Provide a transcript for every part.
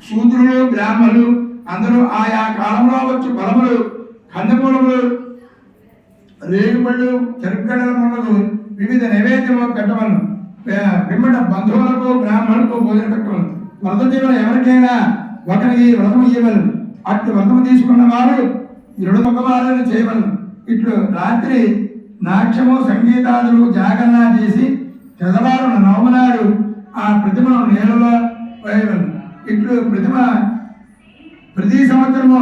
శూద్రులు బ్రాహ్మణులు అందరూ ఆయా కాలంలో వచ్చి ఫలములు కందమూలములు రేగుపళ్ళు చెరుగడల మొదలు వివిధ నైవేద్యము పెట్టవలను పిమ్మట బంధువులకు బ్రాహ్మణులకు భోజనం పెట్టవలను వ్రత జీవులు ఎవరికైనా ఒకరికి వ్రతము ఇవ్వలను అట్లు వ్రతము తీసుకున్న వారు దృఢముఖమాలను చేయవలను ఇట్లు రాత్రి నాట్యము సంగీతాదులు జాగరణ చేసి తెల్లవారున నవమనాడు ఆ ప్రతిమను నీళ్ళలో వేయవలను ఇట్లు ప్రతి సంవత్సరము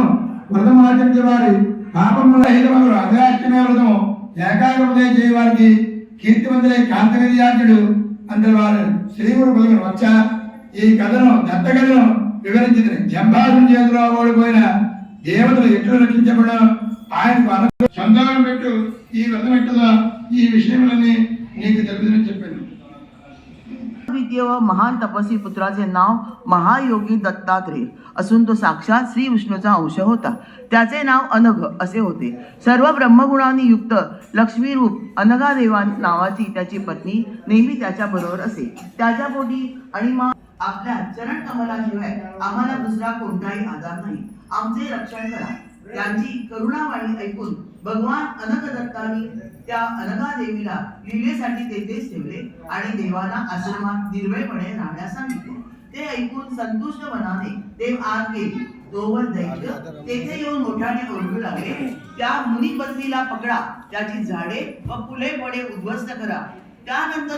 వ్రతం ఆచరించే వారి పాపముల రహితమగు అఘాత్యమే వ్రతము ఏకాగ్రత చేయవారికి కీర్తివంతులై కాంతగిరియాచుడు అందరి వారు శ్రీగురు పలుకును వచ్చ ఈ కథను దత్త కథను వివరించింది. జంబాసుని చేతిలో ఓడిపోయిన దేవతలు ఎట్లు రక్షించబడడం ఆయనకు సంతానం పెట్టు ఈ వ్రతం ఎట్టుదా ఈ విషయములన్నీ నీకు తెలుపుదని చెప్పాను. व महान तपस्वी पुत्राचे नाव महायोगी दत्तात्रेय असून तो साक्षात श्री विष्णूचा अंश होता. त्याचे नाव अनघ असे होते. सर्व ब्रह्मगुणांनी युक्त लक्ष्मी रूप अनघादेवा नावाची त्याची पत्नी नेहमी त्याच्या बरोबर असे. त्याच्या पोटी आणि आपल्या चरण कमलाशिवाय आम्हाला दुसरा कोणताही आधार नाही. आमचे रक्षण करा. त्यांची करुणावाणी ऐकून भगवान अनघ दत्तांनी त्या अनघा देवीला लीलेसाठी तेथेच ठेवले आणि देवाला आश्रमात निर्भयपणे राहण्यास सांगितले. ते ऐकून संतुष्ट मनाने देव आत गेले. तोवर दैत्य तेथे येऊन मोठ्याने ओरडू लागले, त्या मुनी पत्नीला पकडा, त्याची झाडे व फुले फळे उद्ध्वस्त करा. त्यानंतर